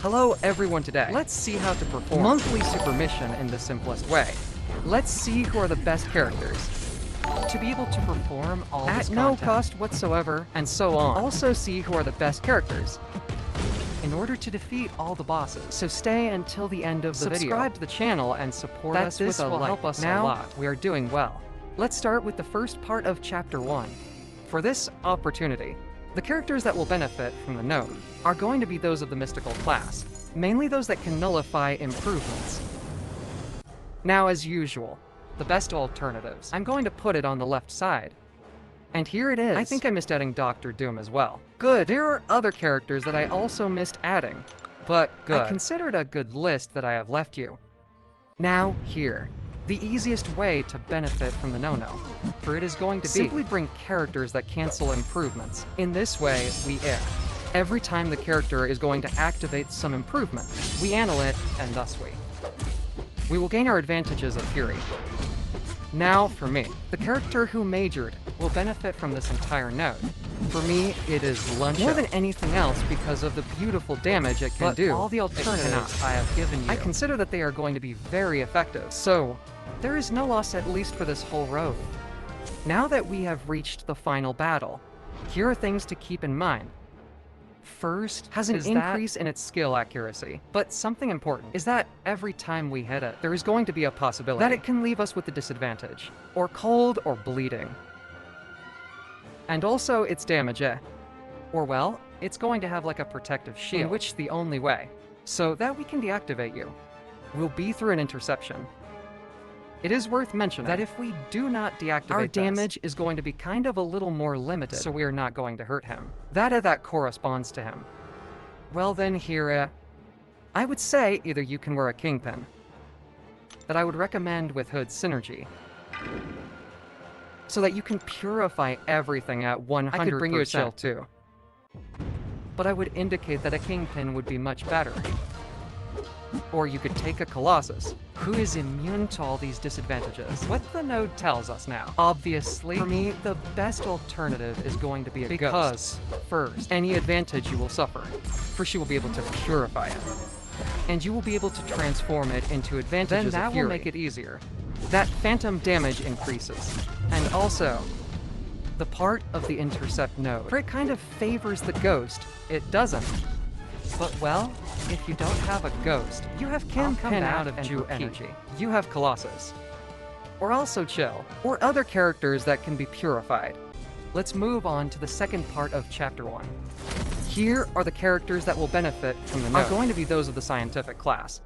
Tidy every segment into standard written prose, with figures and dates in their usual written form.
Hello everyone, today let's see how to perform monthly super mission in the simplest way. Let's see who are the best characters to be able to perform all this at no cost whatsoever, and so on. Also see who are the best characters in order to defeat all the bosses. So stay until the end of the video. Subscribe to the channel and support us with a like. Help us a lot. We are doing well. Let's start with the first part of Chapter 1. For this opportunity, the characters that will benefit from the node are going to be those of the mystical class, mainly those that can nullify improvements. Now, as usual, the best alternatives. I'm going to put it on the left side. And here it is. I think I missed adding Dr. Doom as well. Good. There are other characters that I also missed adding, but good. I considered a good list that I have left you. Now, here. The easiest way to benefit from the no-no, for it is going to be simply bring characters that cancel improvements. In this way, we err. Every time the character is going to activate some improvement, we annul it, and thus we will gain our advantages of Fury. Now, for me, the character who majored will benefit from this entire node. For me, it is Luncho. More than anything else because of the beautiful damage it can do. All the alternatives I have given you, I consider that they are going to be very effective. So, there is no loss at least for this whole road. Now that we have reached the final battle, here are things to keep in mind. First, has an increase in its skill accuracy, but something important is that every time we hit it, there is going to be a possibility that it can leave us with a disadvantage, or cold, or bleeding. And also its damage, or well, it's going to have like a protective shield, in which the only way, so that we can deactivate you, will be through an interception. It is worth mentioning that if we do not deactivate our damage is going to be kind of a little more limited, so we are not going to hurt him. That corresponds to him. Well then here, I would say either you can wear a kingpin, that I would recommend with Hood's synergy, so that you can purify everything at 100%. I could bring you a shell too, but I would indicate that a kingpin would be much better. Or you could take a Colossus, who is immune to all these disadvantages. What the node tells us now. Obviously, for me, the best alternative is going to be a Ghost. First, any advantage you will suffer, for she will be able to purify it. And you will be able to transform it into advantages of Fury. Then that will make it easier. That phantom damage increases. And also, the part of the intercept node, for it kind of favors the Ghost, it doesn't. But well, if you don't have a Ghost, you have Kingpin out of Jew energy. You have Colossus. Or also Chill, or other characters that can be purified. Let's move on to the second part of Chapter 1. Here are the characters that will benefit from the node. Are going to be those of the scientific class.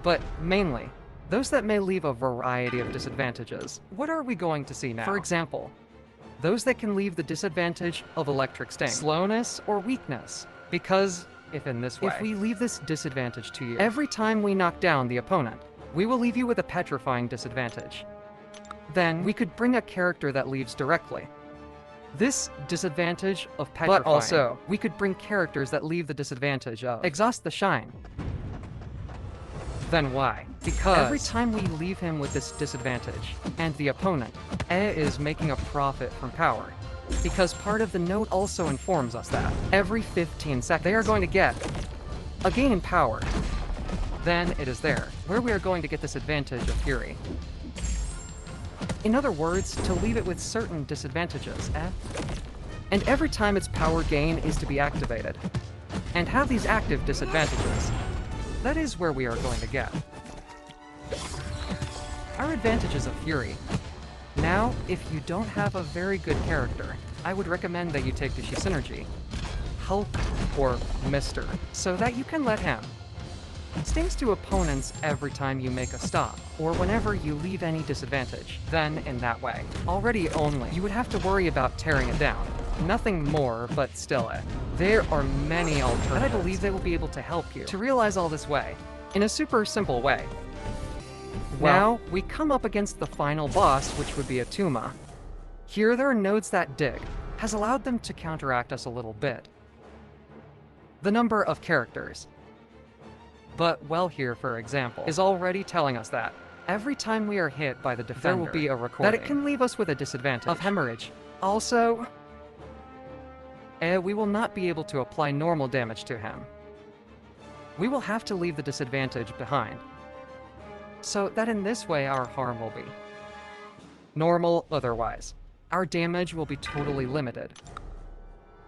But mainly, those that may leave a variety of disadvantages. What are we going to see now? For example, those that can leave the disadvantage of electric sting, slowness, or weakness. Because if we leave this disadvantage to you, every time we knock down the opponent, we will leave you with a petrifying disadvantage. Then we could bring a character that leaves directly. This disadvantage of petrifying. But also, we could bring characters that leave the disadvantage of exhaust the shine. Then why? Because every time we leave him with this disadvantage, and the opponent is making a profit from power. Because part of the node also informs us that every 15 seconds they are going to get a gain in power. Then it is there where we are going to get this advantage of Fury. In other words, to leave it with certain disadvantages, and every time its power gain is to be activated, and have these active disadvantages. That is where we are going to get our advantages of Fury. Now, if you don't have a very good character, I would recommend that you take Dishi Synergy, Hulk, or Mister, so that you can let him. Stings to opponents every time you make a stop, or whenever you leave any disadvantage. Then, in that way, already only, you would have to worry about tearing it down. Nothing more, but still there are many alternatives, and I believe they will be able to help you to realize all this way, in a super simple way. Now, we come up against the final boss, which would be a Tuma. Here there are nodes that dig, has allowed them to counteract us a little bit. The number of characters. But, well, here, for example, is already telling us that every time we are hit by the defender, there will be a recording that it can leave us with a disadvantage of hemorrhage. Also, we will not be able to apply normal damage to him. we will have to leave the disadvantage behind, so that in this way our harm will be normal otherwise. Our damage will be totally limited.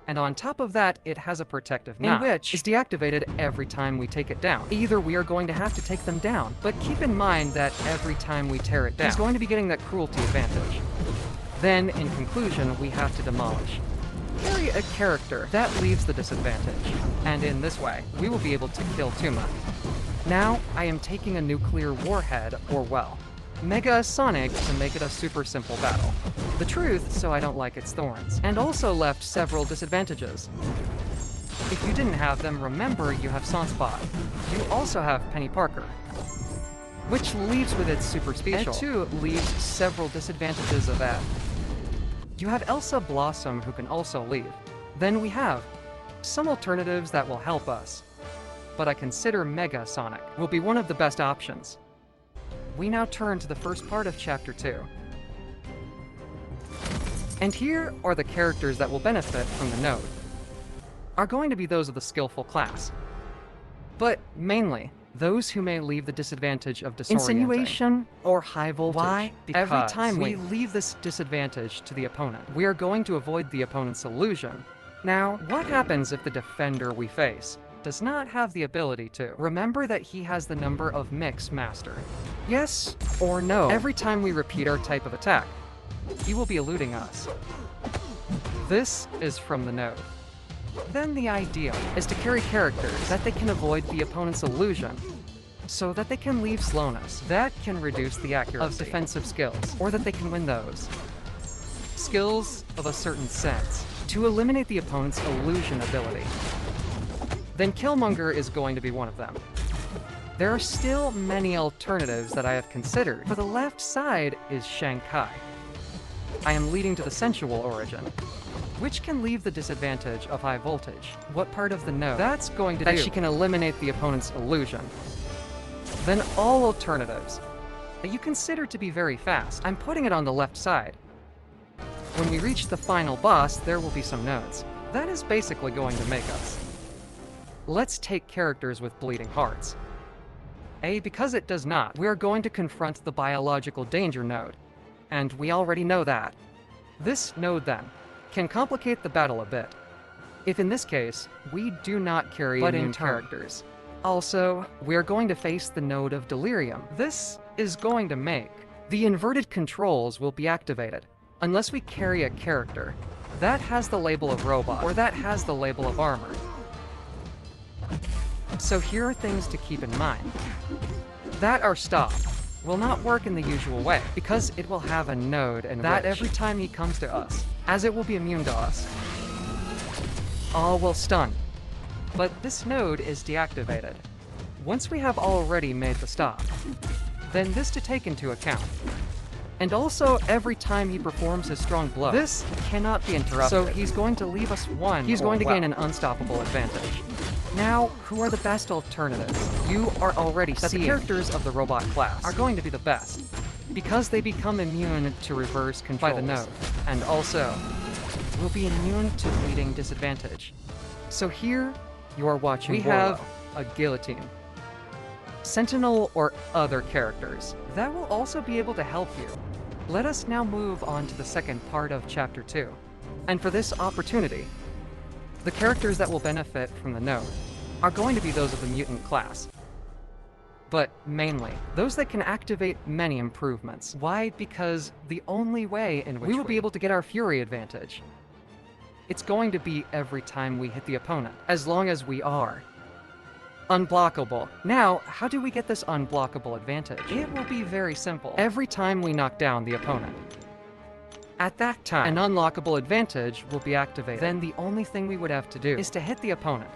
And on top of that, it has a protective knot, which is deactivated every time we take it down. Either we are going to have to take them down, but keep in mind that every time we tear it down, he's going to be getting that cruelty advantage. Then, in conclusion, we have to demolish. Carry a character that leaves the disadvantage, and in this way, we will be able to kill Tuma. Now, I am taking a nuclear warhead, or well, Mega Sonic to make it a super simple battle. The truth, so I don't like its thorns, and also left several disadvantages. If you didn't have them, remember you have Sunspot. You also have Penny Parker, which leaves with its super special. It too leaves several disadvantages of Ed. You have Elsa Blossom, who can also leave. Then we have some alternatives that will help us, but I consider Mega Sonic will be one of the best options. We now turn to the first part of Chapter 2. And here are the characters that will benefit from the node. Are going to be those of the skillful class, but mainly those who may leave the disadvantage of disorienting. Insinuation or high voltage. Why? Because every time we leave this disadvantage to the opponent, we are going to avoid the opponent's illusion. Now, what happens if the defender we face does not have the ability to? Remember that he has the number of Mix Master. Yes or no, every time we repeat our type of attack, he will be eluding us. This is from the node. Then the idea is to carry characters that they can avoid the opponent's illusion, so that they can leave slowness. That can reduce the accuracy of defensive skills, or that they can win those skills of a certain sense to eliminate the opponent's illusion ability. Then Killmonger is going to be one of them. There are still many alternatives that I have considered. For the left side is Shanghai. I am leading to the sensual origin, which can leave the disadvantage of high voltage. What part of the node? That's going to do that she can eliminate the opponent's illusion. Then all alternatives that you consider to be very fast, I'm putting it on the left side. When we reach the final boss, there will be some nodes. That is basically going to make us. Let's take characters with bleeding hearts. Because it does not, we are going to confront the biological danger node, and we already know that. This node, then, can complicate the battle a bit, if in this case, we do not carry immune characters. Also, we are going to face the node of Delirium. This is going to make the inverted controls will be activated, unless we carry a character that has the label of robot, or that has the label of armor. So here are things to keep in mind. That our stop will not work in the usual way, because it will have a node and that every time he comes to us, as it will be immune to us, all will stun. But this node is deactivated once we have already made the stop. Then this to take into account. And also, every time he performs his strong blow, this cannot be interrupted. So he's going to leave us one. He's going to gain an unstoppable advantage. Now, who are the best alternatives? You are already seeing the characters of the robot class are going to be the best, because they become immune to reverse control by the node, and also will be immune to bleeding disadvantage. So here, you are watching we have a guillotine, sentinel, or other characters that will also be able to help you. Let us now move on to the second part of Chapter 2. And for this opportunity, the characters that will benefit from the node are going to be those of the mutant class, but mainly those that can activate many improvements. Why? Because the only way in which we will be able to get our Fury advantage, it's going to be every time we hit the opponent, as long as we are unblockable. Now, how do we get this unblockable advantage? It will be very simple. Every time we knock down the opponent, at that time, an unlockable advantage will be activated. Then the only thing we would have to do is to hit the opponent,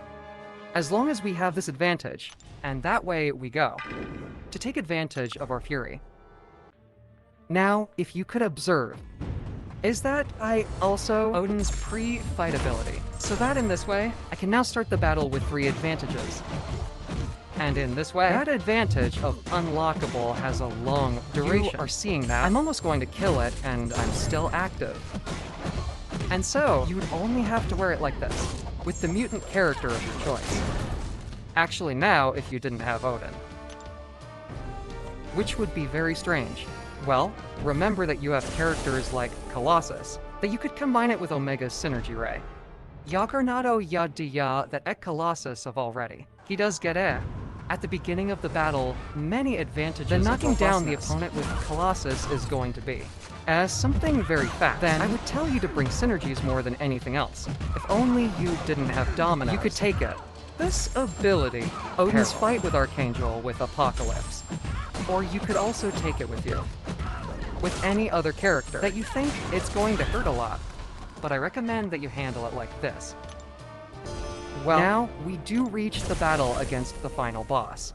as long as we have this advantage, and that way we go, to take advantage of our Fury. Now, if you could observe, is that I also Odin's pre-fight ability, so that in this way, I can now start the battle with 3 advantages. And in this way, that advantage of unlockable has a long duration. You are seeing that. I'm almost going to kill it, and I'm still active. And so, you would only have to wear it like this, with the mutant character of your choice. Actually now, if you didn't have Odin. Which would be very strange. Well, remember that you have characters like Colossus, that you could combine it with Omega's Synergy Ray. Jaggernato ya dia that ek Colossus of already. He does get At the beginning of the battle, many advantages. Then knocking down the opponent with Colossus is going to be as something very fast. Then I would tell you to bring synergies more than anything else. If only you didn't have Domino, you could take it. This ability, Odin's fight with Archangel with Apocalypse. Or you could also take it with you. With any other character that you think it's going to hurt a lot. But I recommend that you handle it like this. Well, now we do reach the battle against the final boss.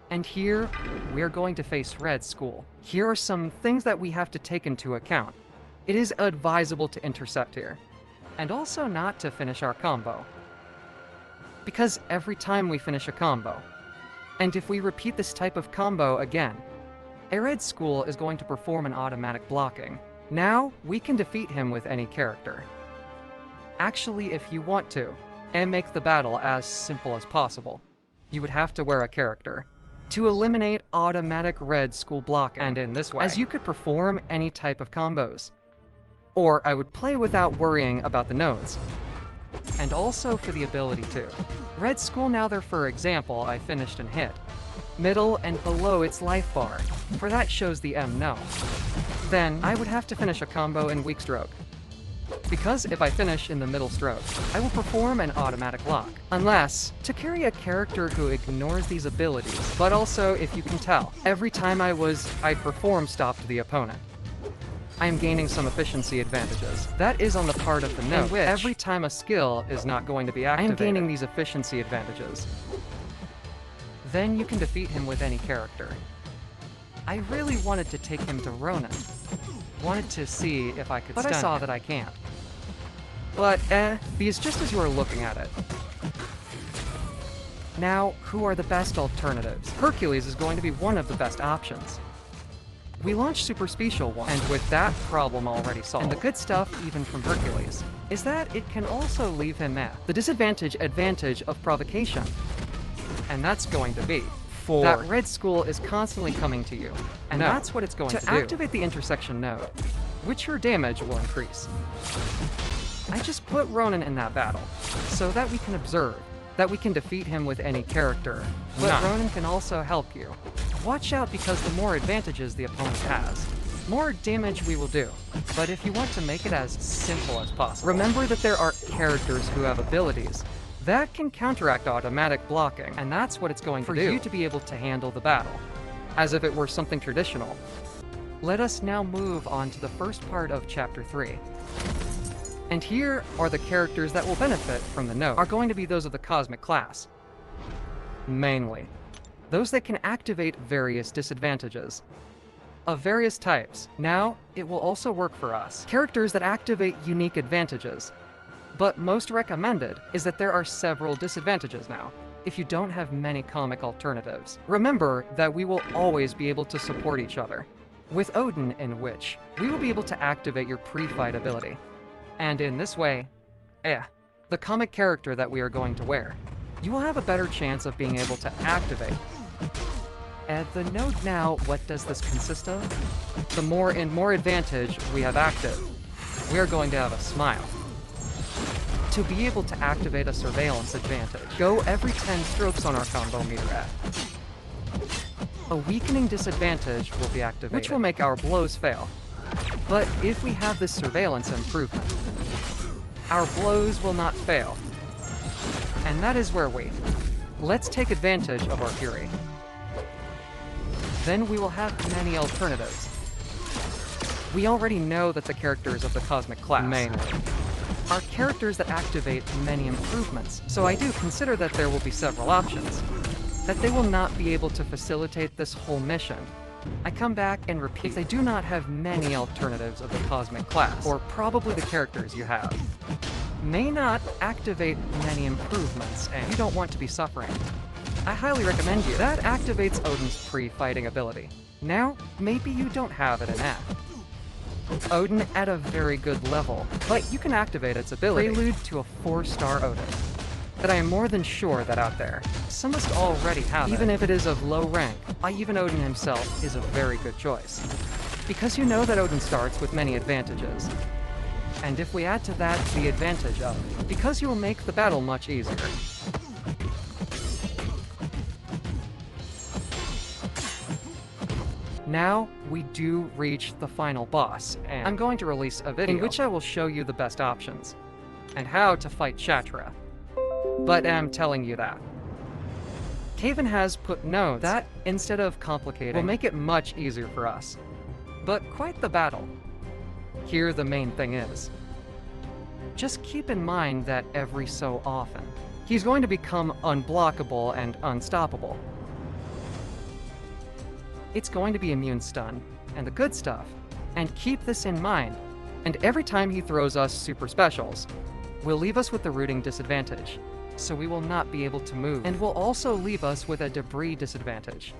And here, we're going to face Red School. Here are some things that we have to take into account. It is advisable to intercept here, and also not to finish our combo. Because every time we finish a combo, and if we repeat this type of combo again, a Red School is going to perform an automatic blocking. Now, we can defeat him with any character. Actually, if you want to, and make the battle as simple as possible, you would have to wear a character to eliminate automatic Red School blocking, and in this way, as you could perform any type of combos. Or I would play without worrying about the nodes. And also for the ability too. Red School now there, for example, I finished and hit middle and below its life bar, for that shows the no. Then I would have to finish a combo in weak stroke. Because if I finish in the middle stroke, I will perform an automatic lock. Unless, to carry a character who ignores these abilities, but also, if you can tell, every time I perform stop to the opponent. I am gaining some efficiency advantages. That is on the part of the node, which every time a skill is not going to be activated, I am gaining these efficiency advantages. Then you can defeat him with any character. I really wanted to take him to Ronan. Wanted to see if I could stun him, but I saw that I can't. But, because just as you are looking at it. Now, who are the best alternatives? Hercules is going to be one of the best options. We launched Super Special one, and with that problem already solved. And the good stuff, even from Hercules, is that it can also leave him the disadvantage of provocation. And that's going to be that Red School is constantly coming to you, and that's what it's going to do. To activate the intersection node, which your damage will increase. I just put Ronan in that battle, so that we can observe, that we can defeat him with any character, but Ronan can also help you. Watch out, because the more advantages the opponent has, more damage we will do. But if you want to make it as simple as possible, remember that there are characters who have abilities that can counteract automatic blocking, and that's what it's going to do for you to be able to handle the battle, as if it were something traditional. Let us now move on to the first part of Chapter 3. And here are the characters that will benefit from the node, are going to be those of the Cosmic class. Mainly. Those that can activate various disadvantages. Of various types. Now, it will also work for us. Characters that activate unique advantages. But most recommended is that there are several disadvantages now, if you don't have many comic alternatives. Remember that we will always be able to support each other. With Odin, in which we will be able to activate your pre-fight ability. And in this way, the comic character that we are going to wear, you will have a better chance of being able to activate. At the node now, what does this consist of? The more and more advantage we have active, we are going to have a smile. To be able to activate a surveillance advantage, go every 10 strokes on our combo meter A weakening disadvantage will be activated, which will make our blows fail. But if we have this surveillance improvement, our blows will not fail. And that is where let's take advantage of our fury. Then we will have many alternatives. We already know that the characters of the Cosmic class, mainly, are characters that activate many improvements, so I do consider that there will be several options, that they will not be able to facilitate this whole mission. I come back and repeat, they do not have many alternatives of the Cosmic class, or probably the characters you have, may not activate many improvements, and you don't want to be suffering. I highly recommend you. That activates Odin's pre-fighting ability. Now, maybe you don't have it in F. Odin at a very good level, but you can activate its ability. Prelude to a 4-star Odin. that I am more than sure that out there, some must already have even if it is of low rank. Even Odin himself is a very good choice. Because you know that Odin starts with many advantages. And if we add to that the advantage of, because you will make the battle much easier. Now, we do reach the final boss, and I'm going to release a video in which I will show you the best options, and how to fight Shatra. But I'm telling you that. Caven has put notes that, instead of complicating, will make it much easier for us. But quite the battle. Here the main thing is, just keep in mind that every so often, he's going to become unblockable and unstoppable. It's going to be immune stun, and the good stuff. And keep this in mind, and every time he throws us super specials, will leave us with the rooting disadvantage, so we will not be able to move, and will also leave us with a debris disadvantage.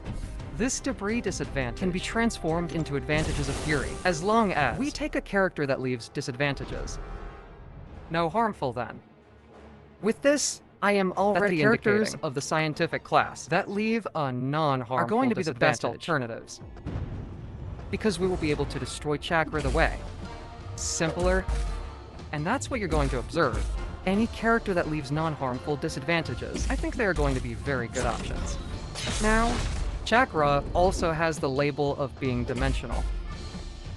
This debris disadvantage can be transformed into advantages of fury, as long as we take a character that leaves disadvantages. No harmful then. With this, I am already the characters of the scientific class that leave a non-harmful are going to be the best alternatives. Because we will be able to destroy Chakra the way. Simpler, and that's what you're going to observe. Any character that leaves non-harmful disadvantages, I think they are going to be very good options. Now, Chakra also has the label of being dimensional.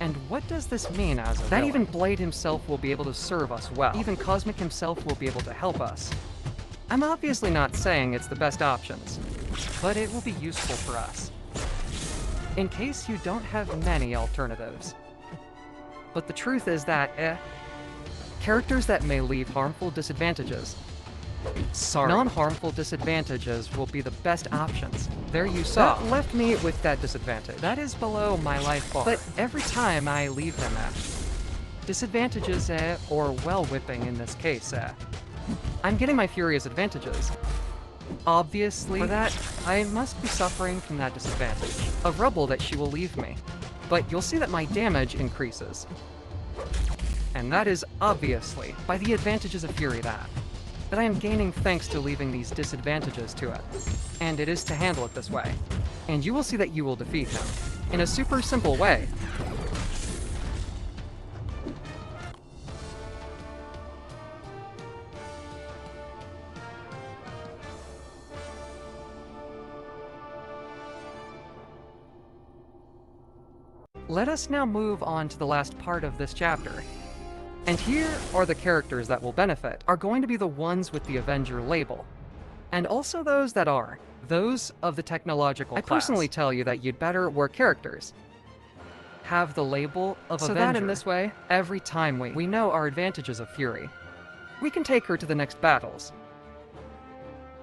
And what does this mean as a villain? Even Blade himself will be able to serve us well. Even Cosmic himself will be able to help us. I'm obviously not saying it's the best options, but it will be useful for us. In case you don't have many alternatives. But the truth is that, characters that may leave harmful disadvantages. Non-harmful disadvantages will be the best options. There you saw. That left me with that disadvantage. That is below my life bar. But every time I leave them disadvantages, or well whipping in this case, I'm getting my fury as advantages. Obviously, for that, I must be suffering from that disadvantage of rubble that she will leave me. But you'll see that my damage increases. And that is obviously by the advantages of fury that I am gaining thanks to leaving these disadvantages to it. And it is to handle it this way. And you will see that you will defeat him in a super simple way. Let us now move on to the last part of this chapter. And here are the characters that will benefit, are going to be the ones with the Avenger label. And also those that are, those of the technological class. I personally tell you that you'd better work characters. Have the label of Avenger. So that in this way, every time we know our advantages of Fury, we can take her to the next battles.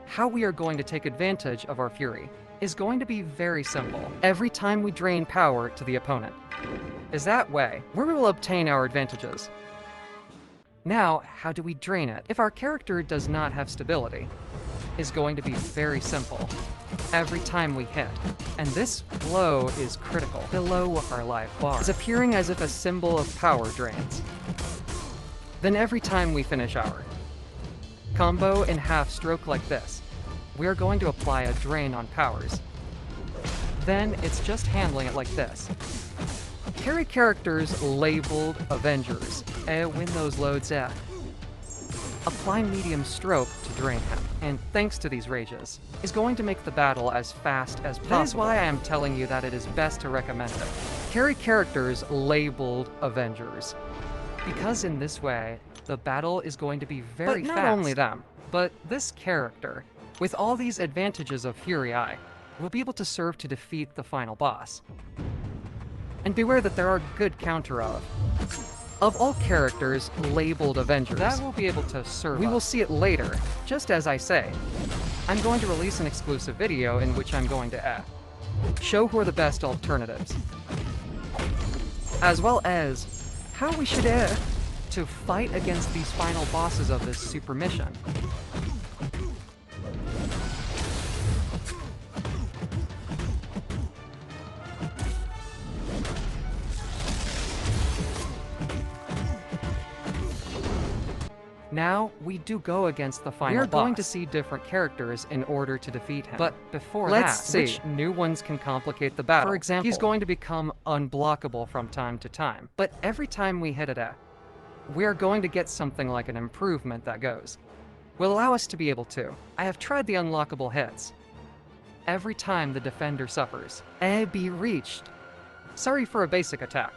How we are going to take advantage of our Fury is going to be very simple. Every time we drain power to the opponent is that way where we will obtain our advantages. Now, how do we drain it? If our character does not have stability, is going to be very simple. Every time we hit, and this blow is critical, below our life bar, is appearing as if a symbol of power drains. Then every time we finish our combo in half stroke like this, we are going to apply a drain on powers. Then it's just handling it like this. Carry characters labeled Avengers, win those loads, apply medium stroke to drain him, and thanks to these rages, is going to make the battle as fast as possible. That is why I am telling you that it is best to recommend it. Carry characters labeled Avengers, because in this way, the battle is going to be very fast. But not only them, but this character, with all these advantages of Fury Eye, will be able to serve to defeat the final boss. And beware that there are good counter of all characters labeled Avengers, that will be able to serve. We will see it later. Just as I say, I'm going to release an exclusive video in which I'm going to show who are the best alternatives, as well as how we should to fight against these final bosses of this super mission. Now, we do go against the final boss. We are going to see different characters in order to defeat him. But before let's see which new ones can complicate the battle. For example, he's going to become unblockable from time to time. But every time we hit it at, we are going to get something like an improvement that will allow us to be able to. I have tried the unlockable hits. Every time the defender suffers, A be reached. Sorry for a basic attack.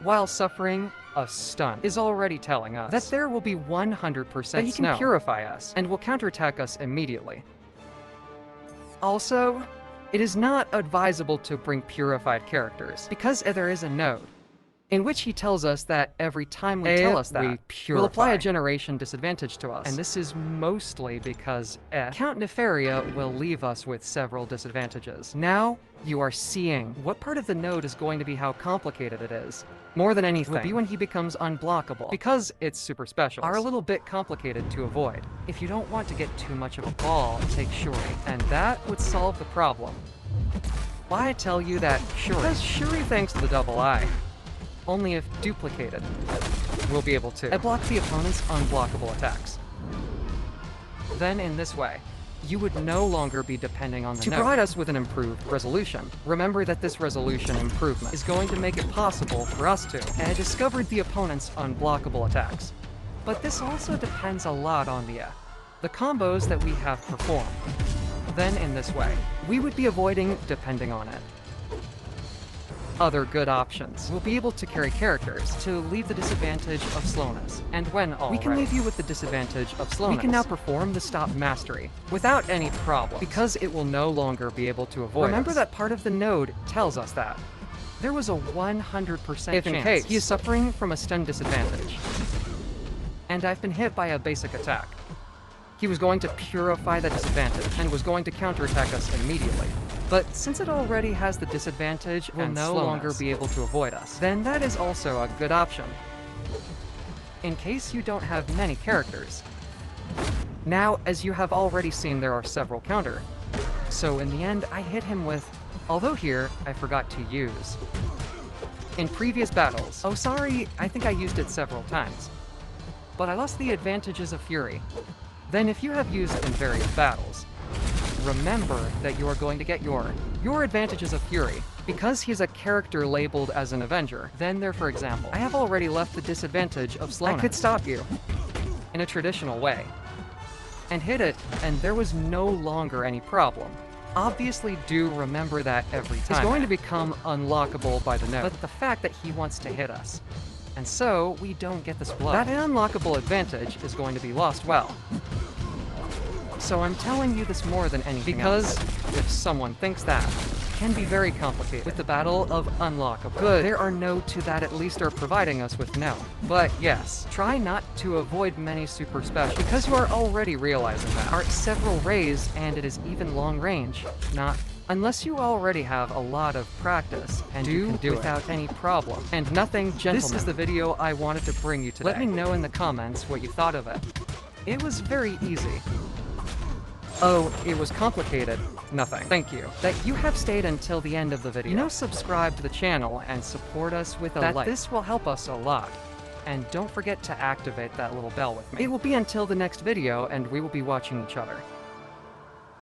While suffering a stun is already telling us that there will be 100% that he can purify us and will counterattack us immediately. Also, it is not advisable to bring purified characters because there is a node in which he tells us that every time we tell us that, we'll apply a generation disadvantage to us. And this is mostly because Count Nefaria will leave us with several disadvantages. Now, you are seeing what part of the node is going to be how complicated it is. More than anything, will be when he becomes unblockable, because its super specials are a little bit complicated to avoid. If you don't want to get too much of a ball, take Shuri, and that would solve the problem. Why I tell you that Shuri? Because Shuri, thanks to the double eye, only if duplicated, we'll be able to block the opponent's unblockable attacks. Then in this way, you would no longer be depending on the node to provide us with an improved resolution. Remember that this resolution improvement is going to make it possible for us to discover the opponent's unblockable attacks. But this also depends a lot on the combos that we have performed. Then in this way, we would be avoiding depending on it. Other good options. We'll be able to carry characters to leave the disadvantage of slowness. And when we can leave you with the disadvantage of slowness, we can now perform the stop mastery without any problem because it will no longer be able to avoid Remember that part of the node tells us that. There was a 100% if in case he is suffering from a stun disadvantage. And I've been hit by a basic attack. He was going to purify that disadvantage and was going to counterattack us immediately. But since it already has the disadvantage and no longer be able to avoid us, then that is also a good option. In case you don't have many characters. Now, as you have already seen, there are several counter. So in the end, I hit him with, although here, I forgot to use. In previous battles, oh sorry, I think I used it several times. But I lost the advantages of Fury. Then if you have used it in various battles, remember that you are going to get your advantages of Fury. Because he's a character labeled as an Avenger, then there, for example, I have already left the disadvantage of slowness. I could stop you in a traditional way and hit it, and there was no longer any problem. Obviously, do remember that every time. It's going to become unlockable by the node, but the fact that he wants to hit us, and so we don't get this blow, that unlockable advantage is going to be lost well. So I'm telling you this more than anything because if someone thinks that, it can be very complicated with the battle of unlockable. Good, there are nodes to that at least are providing us with no. But yes, try not to avoid many super special because you are already realizing that. There are several rays and it is even long range, not unless you already have a lot of practice and you can do without any problem. And nothing, gentlemen. This is the video I wanted to bring you today. Let me know in the comments what you thought of it. It was very easy. Oh, it was complicated. Nothing. Thank you. That you have stayed until the end of the video. Subscribe to the channel and support us with a like. This will help us a lot. And don't forget to activate that little bell with me. It will be until the next video and we will be watching each other.